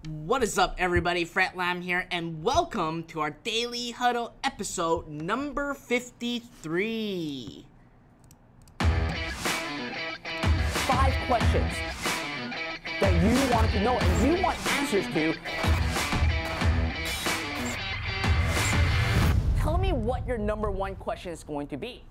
What is up, everybody? Fred Lam here, and welcome to our Daily Huddle episode number 53. 5 questions that you want to know and you want answers to. Tell me what your number 1 question is going to be.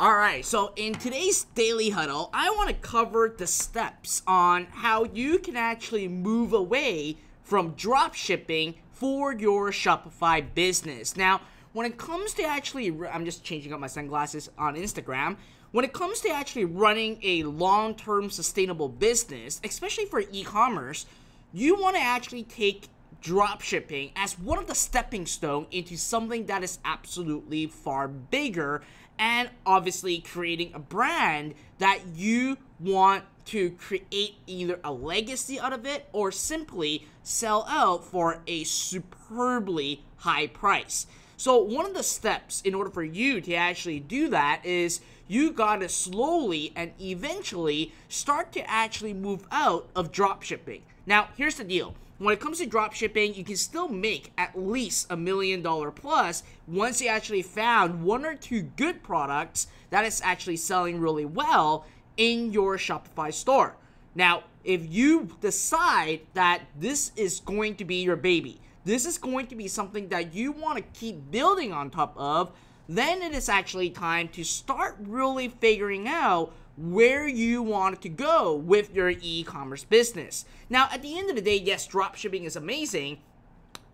Alright, so in today's Daily Huddle, I want to cover the steps on how you can actually move away from dropshipping for your Shopify business. Now, when it comes to actually, I'm just changing up my sunglasses on Instagram. When it comes to actually running a long-term sustainable business, especially for e-commerce, you want to actually take dropshipping as one of the stepping stones into something that is absolutely far bigger, and obviously creating a brand that you want to create either a legacy out of it or simply sell out for a superbly high price. So one of the steps in order for you to actually do that is you gotta slowly and eventually start to actually move out of dropshipping. Now, here's the deal. When it comes to dropshipping, you can still make at least $1 million plus once you actually found 1 or 2 good products that is actually selling really well in your Shopify store. Now, if you decide that this is going to be your baby, this is going to be something that you want to keep building on top of, then it is actually time to start really figuring out where you want to go with your e-commerce business. Now, at the end of the day, yes, dropshipping is amazing,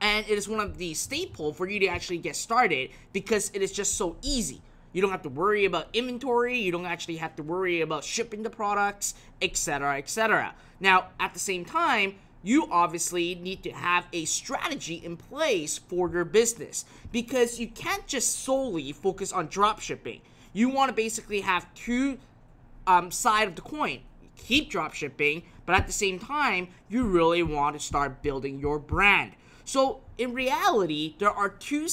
and it is one of the staples for you to actually get started because it is just so easy. You don't have to worry about inventory, you don't actually have to worry about shipping the products, etc., etc. Now, at the same time, you obviously need to have a strategy in place for your business because you can't just solely focus on dropshipping. You want to basically have two side of the coin. Keep dropshipping, but at the same time, you really want to start building your brand. So in reality, there are two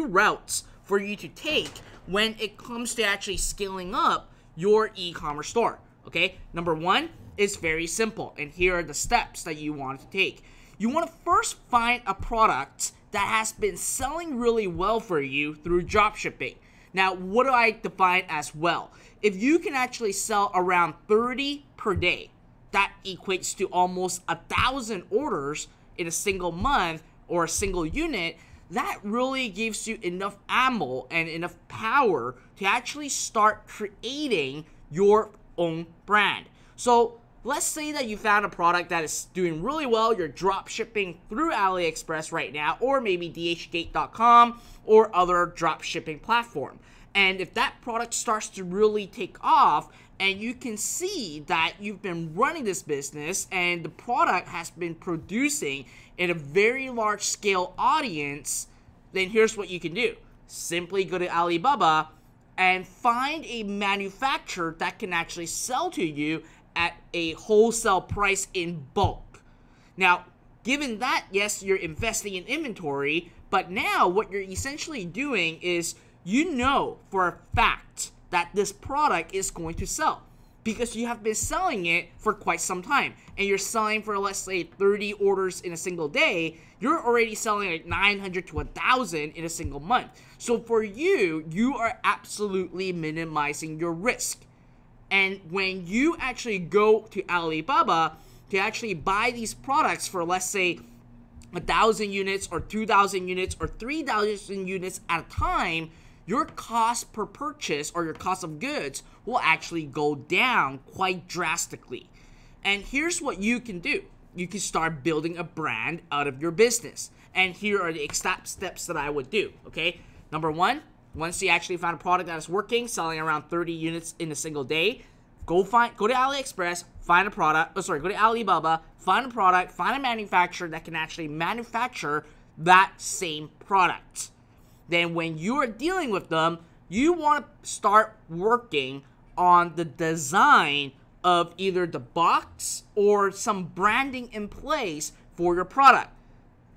routes for you to take when it comes to actually scaling up your e-commerce store. Okay, number 1 is very simple, and here are the steps that you want to take. You want to first find a product that has been selling really well for you through dropshipping. Now, what do I define as well? If you can actually sell around 30 per day, that equates to almost 1,000 orders in a single month or a single unit, that really gives you enough ammo and enough power to actually start creating your own brand. So let's say that you found a product that is doing really well, you're drop shipping through AliExpress right now, or maybe dhgate.com or other drop shipping platform. And if that product starts to really take off and you can see that you've been running this business and the product has been producing in a very large scale audience, then here's what you can do. Simply go to Alibaba and find a manufacturer that can actually sell to you at a wholesale price in bulk. Now, given that, yes, you're investing in inventory, but now what you're essentially doing is you know for a fact that this product is going to sell because you have been selling it for quite some time, and you're selling for, let's say, 30 orders in a single day. You're already selling like 900 to 1,000 in a single month. So for you, you are absolutely minimizing your risk. And when you actually go to Alibaba to actually buy these products for, let's say, 1,000 units or 2,000 units or 3,000 units at a time, your cost per purchase or your cost of goods will actually go down quite drastically. And here's what you can do. You can start building a brand out of your business. And here are the exact steps that I would do, okay? Number 1, once you actually found a product that is working, selling around 30 units in a single day, go to AliExpress, find a product, go to Alibaba, find a product, find a manufacturer that can actually manufacture that same product. Then when you are dealing with them, you want to start working on the design of either the box or some branding in place for your product.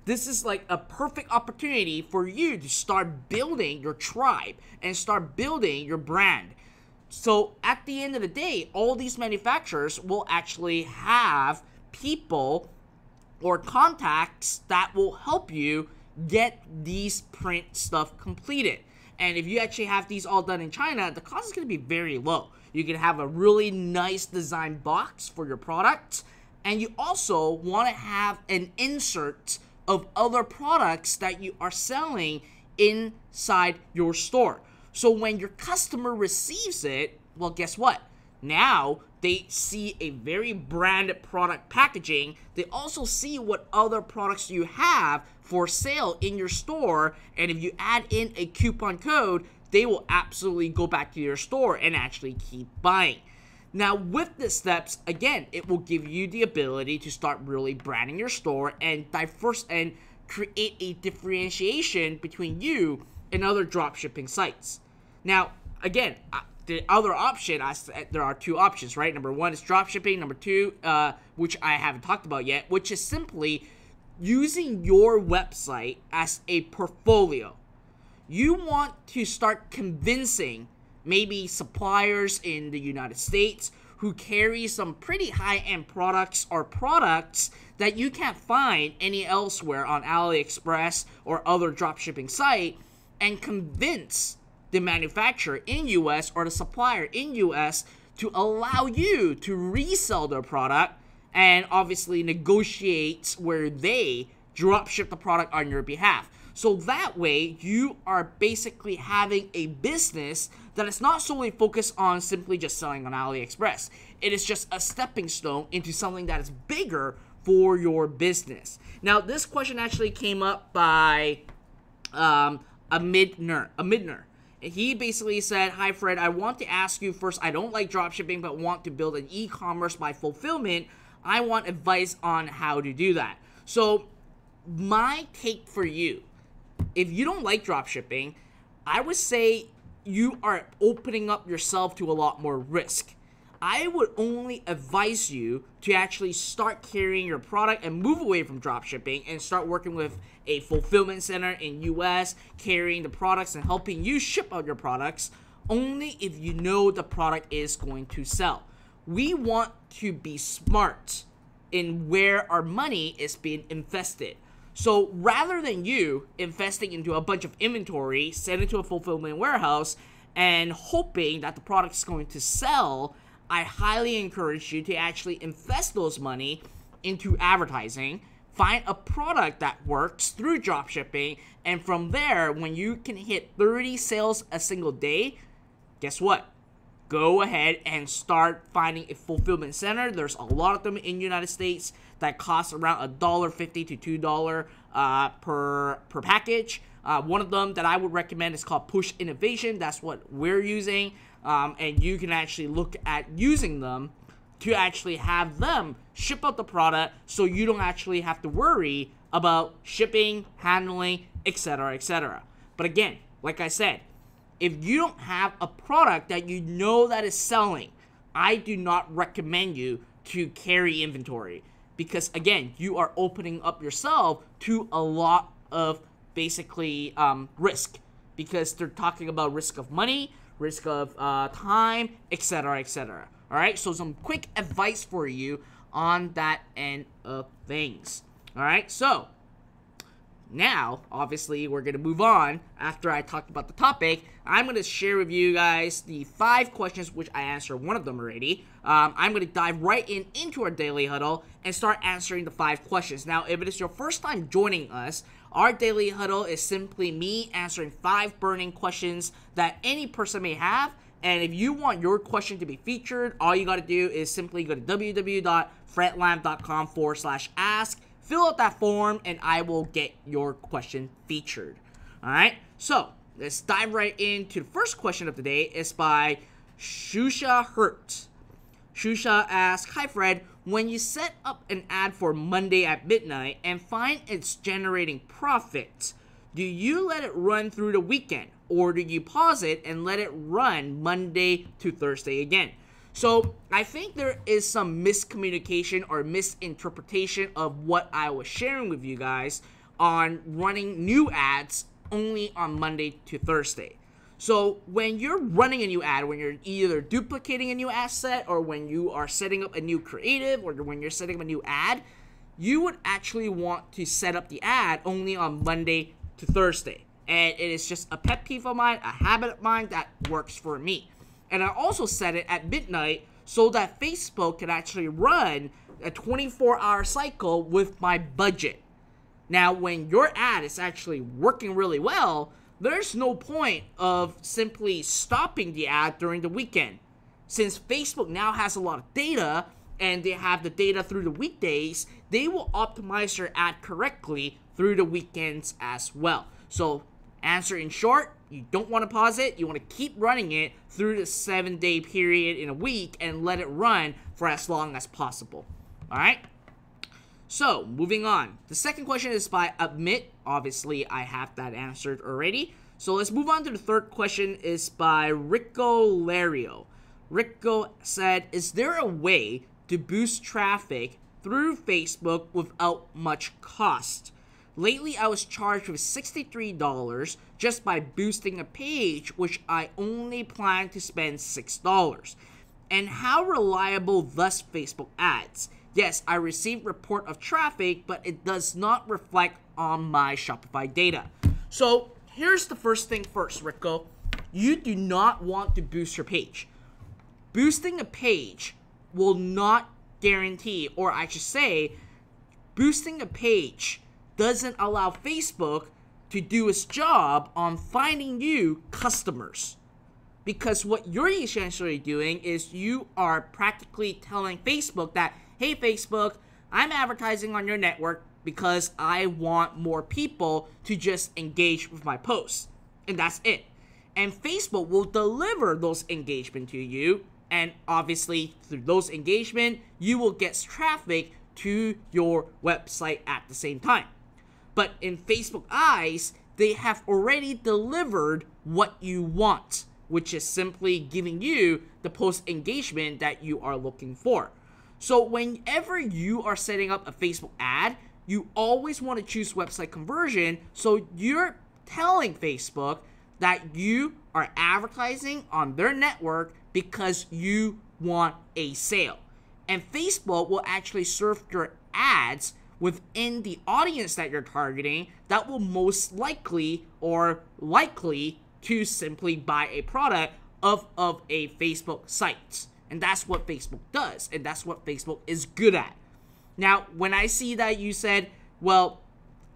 This is like a perfect opportunity for you to start building your tribe and start building your brand. So at the end of the day, all these manufacturers will actually have people or contacts that will help you get these print stuff completed. And if you actually have these all done in China, the cost is going to be very low. You can have a really nice design box for your product, and you also want to have an insert of other products that you are selling inside your store. So when your customer receives it, well, guess what? Now they see a very branded product packaging. They also see what other products you have for sale in your store, and if you add in a coupon code, they will absolutely go back to your store and actually keep buying. Now, with the steps, again, it will give you the ability to start really branding your store and create a differentiation between you and other dropshipping sites. Now, again, the other option, there are two options, right? Number one is dropshipping. Number two, which I haven't talked about yet, which is simply using your website as a portfolio. You want to start convincing maybe suppliers in the United States who carry some pretty high-end products or products that you can't find any elsewhere on AliExpress or other dropshipping site, and convince the manufacturer in US or the supplier in US to allow you to resell their product and obviously negotiate where they dropship the product on your behalf. So that way, you are basically having a business that is not solely focused on simply just selling on AliExpress. It is just a stepping stone into something that is bigger for your business. Now, this question actually came up by a midner. He basically said, "Hi Fred, I want to ask you first, I don't like dropshipping but want to build an e-commerce by fulfillment. I want advice on how to do that." So my take for you, if you don't like dropshipping, I would say you are opening up yourself to a lot more risk. I would only advise you to actually start carrying your product and move away from dropshipping and start working with a fulfillment center in US, carrying the products and helping you ship out your products, only if you know the product is going to sell. We want to be smart in where our money is being invested. So rather than you investing into a bunch of inventory, send it to a fulfillment warehouse, and hoping that the product is going to sell, I highly encourage you to actually invest those money into advertising, find a product that works through dropshipping, and from there, when you can hit 30 sales a single day, guess what? Go ahead and start finding a fulfillment center. There's a lot of them in the United States that cost around $1.50 to $2 per package. One of them that I would recommend is called Push Innovation. That's what we're using. And you can actually look at using them to actually have them ship out the product so you don't actually have to worry about shipping, handling, etc., etc. But again, like I said, if you don't have a product that you know that is selling, I do not recommend you to carry inventory, because again, you are opening up yourself to a lot of basically risk, because they're talking about risk of money, risk of time, etc., etc. All right, so some quick advice for you on that end of things. All right, so now, obviously, we're going to move on. After I talked about the topic, I'm going to share with you guys the 5 questions, which I answered one of them already. I'm going to dive right into our daily huddle and start answering the 5 questions. Now, if it is your first time joining us, our daily huddle is simply me answering 5 burning questions that any person may have. And if you want your question to be featured, all you got to do is simply go to www.fredlam.com/ask. Fill out that form, and I will get your question featured. All right, so let's dive right into the first question of the day. It's by Shusha Hurt. Shusha asks, "Hi Fred, when you set up an ad for Monday at midnight and find it's generating profit, do you let it run through the weekend, or do you pause it and let it run Monday to Thursday again?" So I think there is some miscommunication or misinterpretation of what I was sharing with you guys on running new ads only on Monday to Thursday. So when you're running a new ad, when you're either duplicating a new asset, or when you are setting up a new creative, or when you're setting up a new ad, you would actually want to set up the ad only on Monday to Thursday. And it is just a pet peeve of mine, a habit of mine that works for me. And I also set it at midnight so that Facebook can actually run a 24-hour cycle with my budget. Now, when your ad is actually working really well, there's no point of simply stopping the ad during the weekend. Since Facebook now has a lot of data, and they have the data through the weekdays, they will optimize your ad correctly through the weekends as well. So, answer in short, you don't want to pause it. You want to keep running it through the 7-day period in a week and let it run for as long as possible. All right? So, moving on. The second question is by Admit. Obviously, I have that answered already. So, let's move on to the third question is by Rico Lario. Rico said, is there a way to boost traffic through Facebook without much cost? Lately, I was charged with $63 just by boosting a page, which I only plan to spend $6. And how reliable thus Facebook ads? Yes, I received report of traffic, but it does not reflect on my Shopify data. So here's the first thing first, Rico. You do not want to boost your page. Boosting a page will not guarantee, or I should say, boosting a page doesn't allow Facebook to do its job on finding you customers. Because what you're essentially doing is you are practically telling Facebook that, hey Facebook, I'm advertising on your network because I want more people to just engage with my posts. And that's it. And Facebook will deliver those engagement to you. And obviously, through those engagement, you will get traffic to your website at the same time. But in Facebook eyes, they have already delivered what you want, which is simply giving you the post engagement that you are looking for. So whenever you are setting up a Facebook ad, you always want to choose website conversion. So you're telling Facebook that you are advertising on their network because you want a sale. And Facebook will actually serve your ads within the audience that you're targeting that will most likely or likely to simply buy a product of a Facebook site. And that's what Facebook does. And that's what Facebook is good at. Now, when I see that you said, well,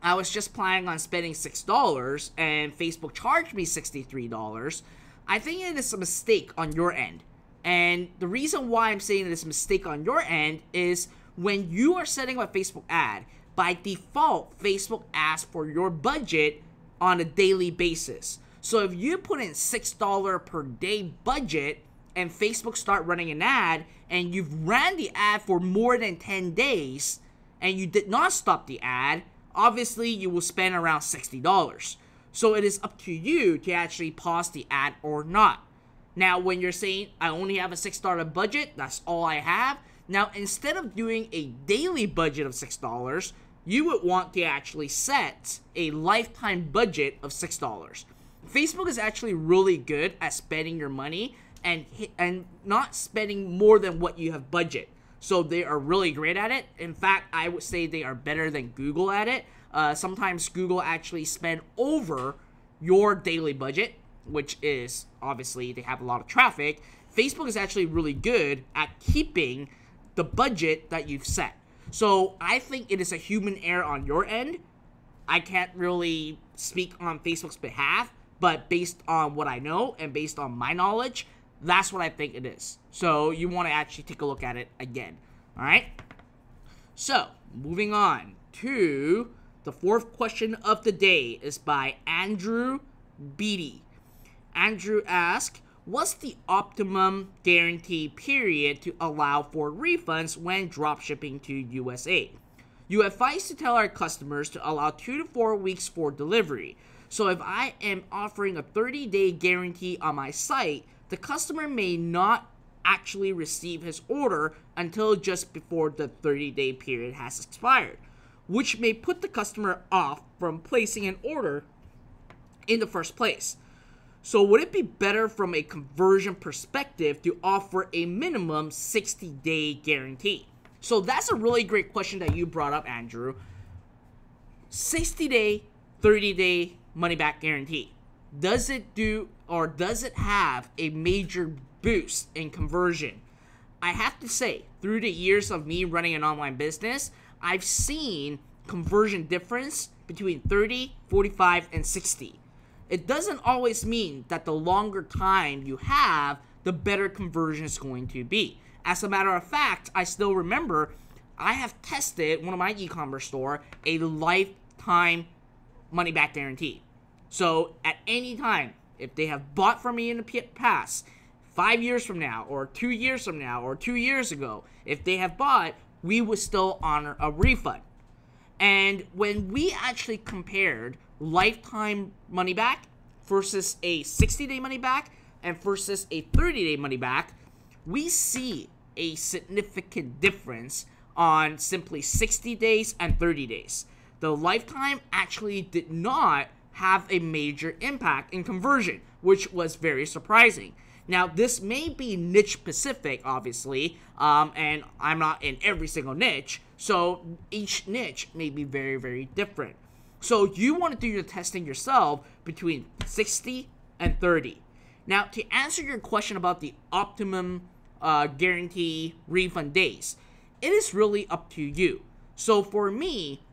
I was just planning on spending $6 and Facebook charged me $63, I think it is a mistake on your end. And the reason why I'm saying it is a mistake on your end is when you are setting up a Facebook ad, by default, Facebook asks for your budget on a daily basis. So if you put in $6 per day budget and Facebook start running an ad and you've ran the ad for more than 10 days and you did not stop the ad, obviously you will spend around $60. So it is up to you to actually pause the ad or not. Now, when you're saying, I only have a $6 budget, that's all I have. Now, instead of doing a daily budget of $6, you would want to actually set a lifetime budget of $6. Facebook is actually really good at spending your money and not spending more than what you have budget. So they are really great at it. In fact, I would say they are better than Google at it. Sometimes Google actually spend over your daily budget, which is obviously they have a lot of traffic. Facebook is actually really good at keeping the budget that you've set. So I think it is a human error on your end. I can't really speak on Facebook's behalf, but based on what I know and based on my knowledge, that's what I think it is. So you want to actually take a look at it again. All right. So moving on to the fourth question of the day is by Andrew Beatty. Andrew asks, what's the optimum guarantee period to allow for refunds when dropshipping to USA? You advise to tell our customers to allow 2 to 4 weeks for delivery. So if I am offering a 30-day guarantee on my site, the customer may not actually receive his order until just before the 30-day period has expired, which may put the customer off from placing an order in the first place. So would it be better from a conversion perspective to offer a minimum 60-day guarantee? So that's a really great question that you brought up, Andrew. 60-day, 30-day money-back guarantee. Does it do, or does it have a major boost in conversion? I have to say, through the years of me running an online business, I've seen conversion difference between 30, 45, and 60. It doesn't always mean that the longer time you have, the better conversion is going to be. As a matter of fact, I still remember I have tested one of my e-commerce store a lifetime money-back guarantee. So at any time, if they have bought from me in the past, 5 years from now, or 2 years from now, or 2 years ago, if they have bought, we would still honor a refund. And when we actually compared lifetime money back versus a 60-day money back and versus a 30-day money back, we see a significant difference on simply 60 days and 30 days. The lifetime actually did not have a major impact in conversion, which was very surprising. Now, this may be niche specific, obviously, and I'm not in every single niche, so each niche may be very, very different. So you want to do your testing yourself between 60 and 30. Now, to answer your question about the optimum guarantee refund days, it is really up to you. So for me,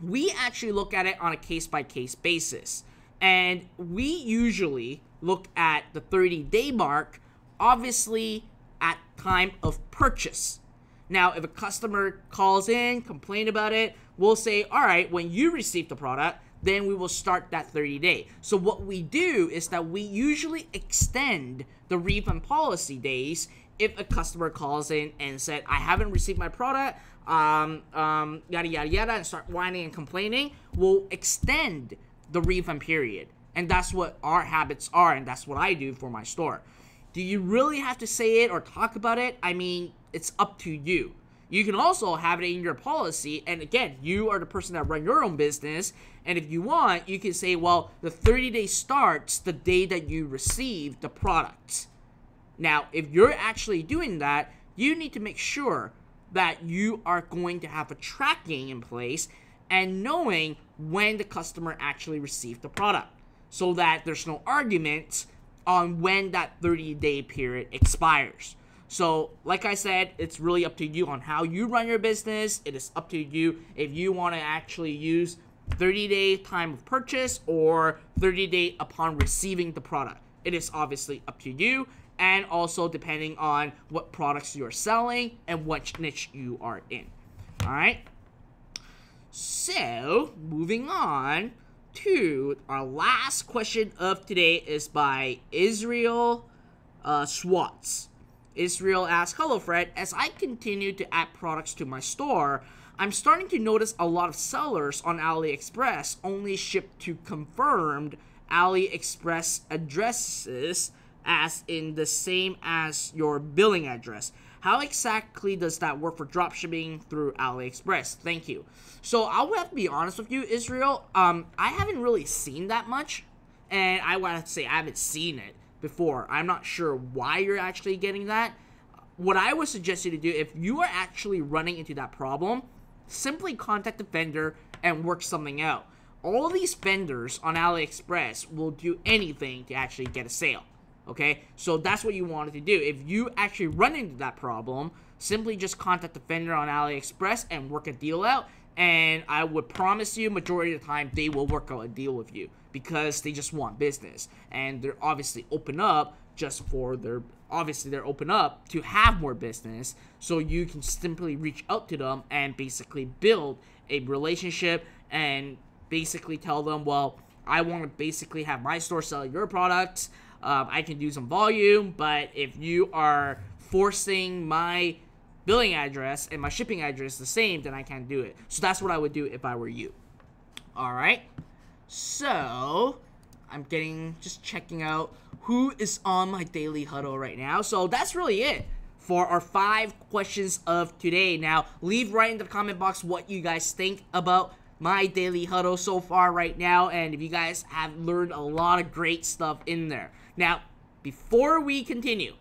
we actually look at it on a case-by-case basis. And we usually look at the 30-day mark, obviously at time of purchase. Now, if a customer calls in, complain about it, we'll say, all right, when you receive the product, then we will start that 30-day. So what we do is that we usually extend the refund policy days if a customer calls in and said, I haven't received my product, yada, yada, yada, and start whining and complaining, we'll extend the refund period. And that's what our habits are, and that's what I do for my store. Do you really have to say it or talk about it? I mean, it's up to you. You can also have it in your policy, and again, you are the person that run your own business, and if you want, you can say, well, the 30 days starts the day that you receive the product. Now, if you're actually doing that, you need to make sure that you are going to have a tracking in place and knowing when the customer actually received the product, so that there's no argument on when that 30-day period expires. So, like I said, it's really up to you on how you run your business. It is up to you if you want to actually use 30-day time of purchase or 30-day upon receiving the product. It is obviously up to you, and also depending on what products you're selling and what niche you are in. All right? So, moving on to our last question of today is by Israel Swats. Israel asks, hello Fred, as I continue to add products to my store, I'm starting to notice a lot of sellers on AliExpress only ship to confirmed AliExpress addresses, as in the same as your billing address. How exactly does that work for dropshipping through AliExpress? Thank you. So I will have to be honest with you, Israel. I haven't really seen that much, and I would have to say I haven't seen it before. I'm not sure why you're actually getting that. What I would suggest you to do, if you are actually running into that problem, simply contact the vendor and work something out. All these vendors on AliExpress will do anything to actually get a sale. Okay, so that's what you wanted to do. If you actually run into that problem, simply just contact the vendor on AliExpress and work a deal out. And I would promise you, majority of the time, they will work out a deal with you because they just want business. And they're obviously open up just for their, obviously they're open up to have more business. So you can simply reach out to them and basically build a relationship and basically tell them, well, I want to basically have my store selling your products. I can do some volume, but if you are forcing my billing address and my shipping address the same, then I can't do it. So that's what I would do if I were you. All right. So I'm just checking out who is on my daily huddle right now. So that's really it for our 5 questions of today. Now, leave right in the comment box what you guys think about my daily huddle so far right now, and if you guys have learned a lot of great stuff in there. Now, before we continue,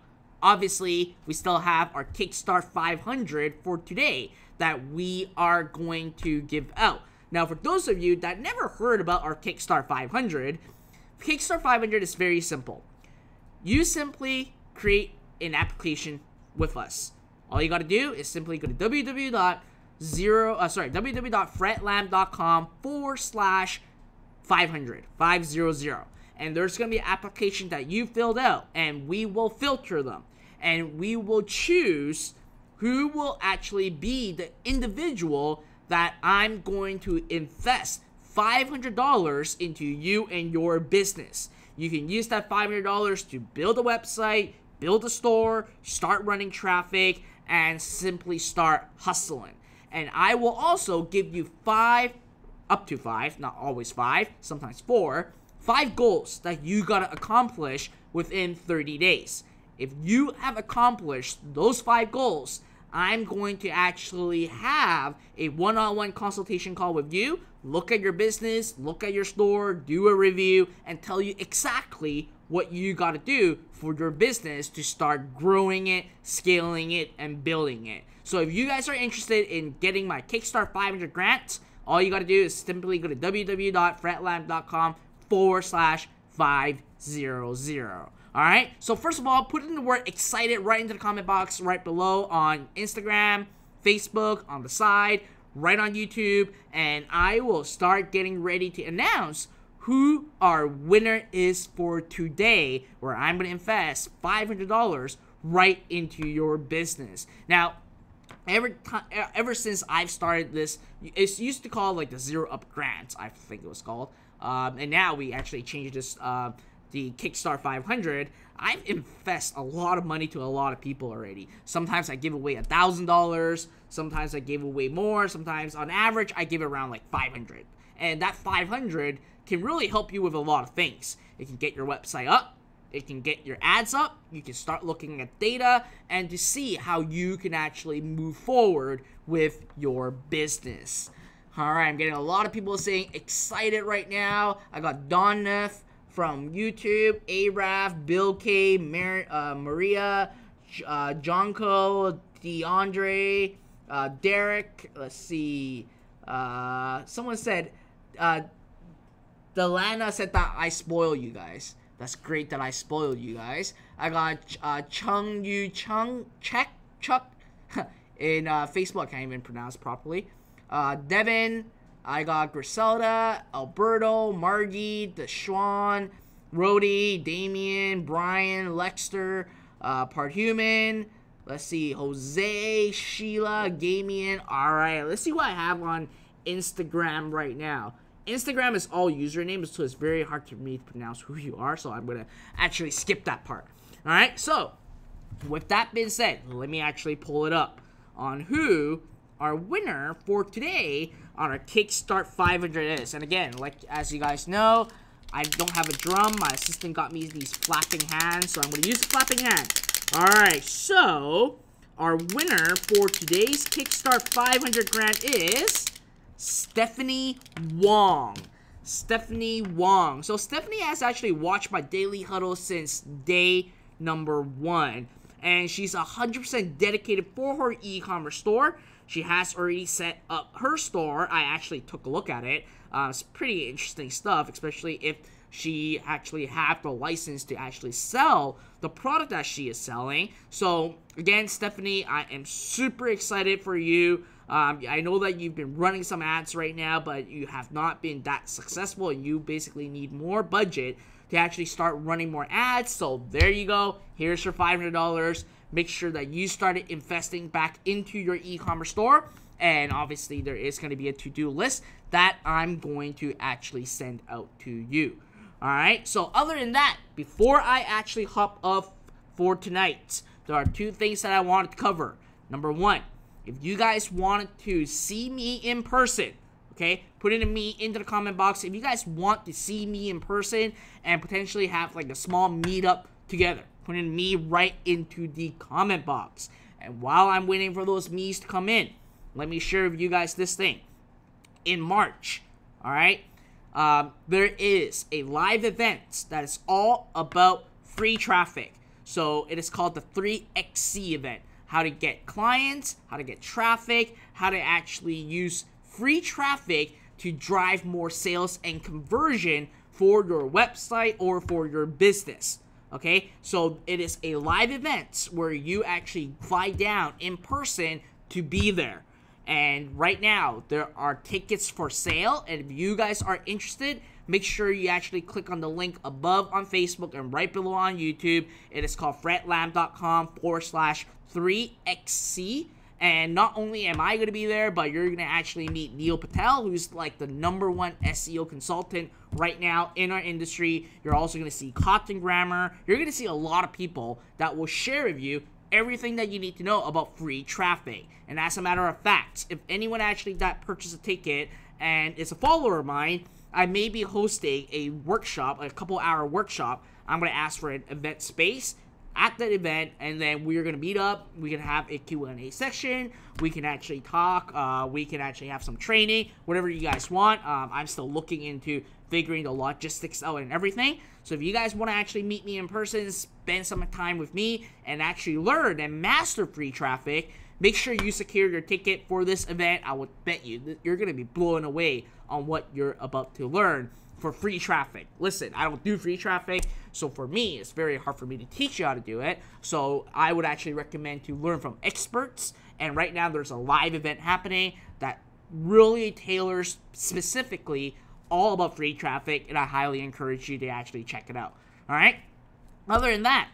obviously, we still have our Kickstart 500 for today that we are going to give out. Now, for those of you that never heard about our Kickstart 500, Kickstart 500 is very simple. You simply create an application with us. All you got to do is simply go to www.fretlamp.com/500, 500. And there's going to be an application that you filled out, and we will filter them. And we will choose who will actually be the individual that I'm going to invest $500 into you and your business. You can use that $500 to build a website, build a store, start running traffic, and simply start hustling. And I will also give you up to five, not always five, sometimes five goals that you gotta accomplish within 30 days. If you have accomplished those 5 goals, I'm going to actually have a one-on-one consultation call with you, look at your business, look at your store, do a review, and tell you exactly what you gotta do for your business to start growing it, scaling it, and building it. So if you guys are interested in getting my Kickstart 500 grant, all you gotta do is simply go to www.fretlamp.com/500. Alright, so first of all, put in the word excited right into the comment box right below on Instagram, Facebook, on the side, right on YouTube, and I will start getting ready to announce who our winner is for today, where I'm going to invest $500 right into your business. Now, ever since I've started this, it's used to call like the Zero Up Grant, I think it was called, and now we actually changed this, the Kickstart 500. I've invested a lot of money to a lot of people already. Sometimes I give away $1,000, sometimes I give away more, sometimes on average I give around like 500. And that 500 can really help you with a lot of things. It can get your website up, it can get your ads up, you can start looking at data and to see how you can actually move forward with your business. Alright, I'm getting a lot of people saying excited right now. I got Don Neff from YouTube, Araf, Bill K, Maria, Jonko, DeAndre, Derek, let's see, someone said, Delana said that I spoil you guys. That's great that I spoiled you guys. I got Chung Yu Chung, Chuck, in Facebook, I can't even pronounce properly. Devin, I got Griselda, Alberto, Margie, Deshawn, Rody, Damien, Brian, Lexter, Parthuman, let's see, Jose, Sheila, Gamian. Alright, let's see what I have on Instagram right now. Instagram is all usernames, so it's very hard for me to pronounce who you are, so I'm going to actually skip that part. Alright, so, with that being said, let me actually pull it up on who our winner for today on our Kickstart 500 is. And again, like as you guys know, I don't have a drum. My assistant got me these flapping hands, so I'm going to use the flapping hand. Alright, so our winner for today's Kickstart 500 grant is Stephanie Wong. Stephanie Wong. So Stephanie has actually watched my daily huddle since day number 1. And she's 100% dedicated for her e-commerce store. She has already set up her store. I actually took a look at it. It's pretty interesting stuff, especially if she actually have the license to actually sell the product that she is selling. So again, Stephanie, I am super excited for you. I know that you've been running some ads right now, but you have not been that successful, and you basically need more budget to actually start running more ads. So there you go. Here's your $500. Make sure that you started investing back into your e-commerce store. And obviously there is going to be a to-do list that I'm going to actually send out to you. Alright, so other than that, before I actually hop off for tonight, there are 2 things that I wanted to cover. Number 1, if you guys wanted to see me in person, okay, put it into the comment box. If you guys want to see me in person and potentially have like a small meetup together, put in me right into the comment box. And while I'm waiting for those me's to come in, let me share with you guys this thing. In March, alright, there is a live event that is all about free traffic. So it is called the 3XC event. How to get clients, how to get traffic, how to actually use free traffic to drive more sales and conversion for your website or for your business. Okay, so it is a live event where you actually fly down in person to be there. And right now, there are tickets for sale. And if you guys are interested, make sure you actually click on the link above on Facebook and right below on YouTube. It is called fredlam.com/3XC. And not only am I going to be there, but you're going to actually meet Neil Patel, who's like the #1 SEO consultant right now in our industry. You're also going to see Cotton Grammar. You're going to see a lot of people that will share with you everything that you need to know about free traffic. And as a matter of fact, if anyone actually that purchased a ticket and is a follower of mine, I may be hosting a workshop, a couple-hour workshop. I'm going to ask for an event space at that event, and then we're going to meet up. We can have a Q&A section. We can actually talk. We can actually have some training, whatever you guys want. I'm still looking into figuring the logistics out and everything. So if you guys want to actually meet me in person, spend some time with me, and actually learn and master free traffic, make sure you secure your ticket for this event. I would bet you're going to be blown away on what you're about to learn for free traffic. Listen, I don't do free traffic, so for me, it's very hard for me to teach you how to do it. So I would actually recommend to learn from experts. And right now, there's a live event happening that really tailors specifically all about free traffic, and I highly encourage you to actually check it out. All right? Other than that,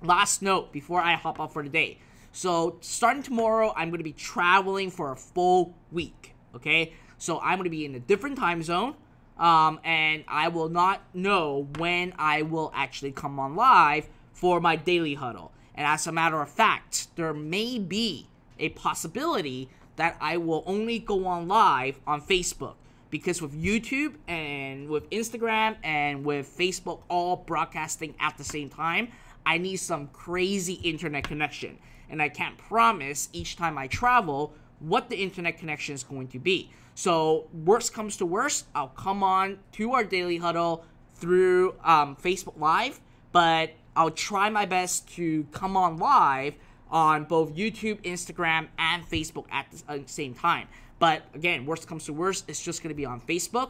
last note before I hop off for the day. So starting tomorrow, I'm going to be traveling for a full week, okay? So I'm going to be in a different time zone. And I will not know when I will actually come on live for my daily huddle. And as a matter of fact, there may be a possibility that I will only go on live on Facebook. Because with YouTube and with Instagram and with Facebook all broadcasting at the same time, I need some crazy internet connection. And I can't promise each time I travel what the internet connection is going to be. So worst comes to worst, I'll come on to our daily huddle through Facebook Live, but I'll try my best to come on live on both YouTube, Instagram, and Facebook at the same time. But again, worst comes to worst, it's just going to be on Facebook,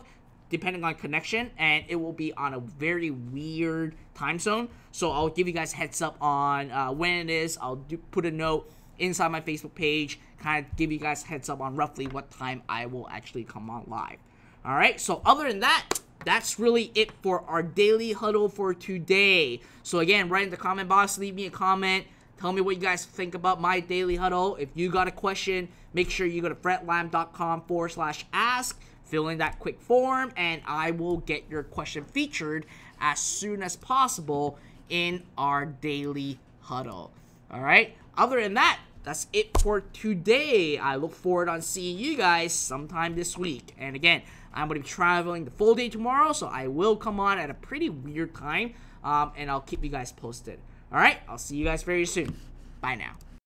depending on connection, and it will be on a very weird time zone. So I'll give you guys heads up on when it is. I'll put a note inside my Facebook page, kind of give you guys heads up on roughly what time I will actually come on live. All right, so other than that, that's really it for our daily huddle for today. So again, write in the comment box, leave me a comment. Tell me what you guys think about my daily huddle. If you got a question, make sure you go to fredlam.com/ask, fill in that quick form, and I will get your question featured as soon as possible in our daily huddle. All right, other than that, that's it for today. I look forward on seeing you guys sometime this week. And again, I'm going to be traveling the full day tomorrow, so I will come on at a pretty weird time, and I'll keep you guys posted. All right, I'll see you guys very soon. Bye now.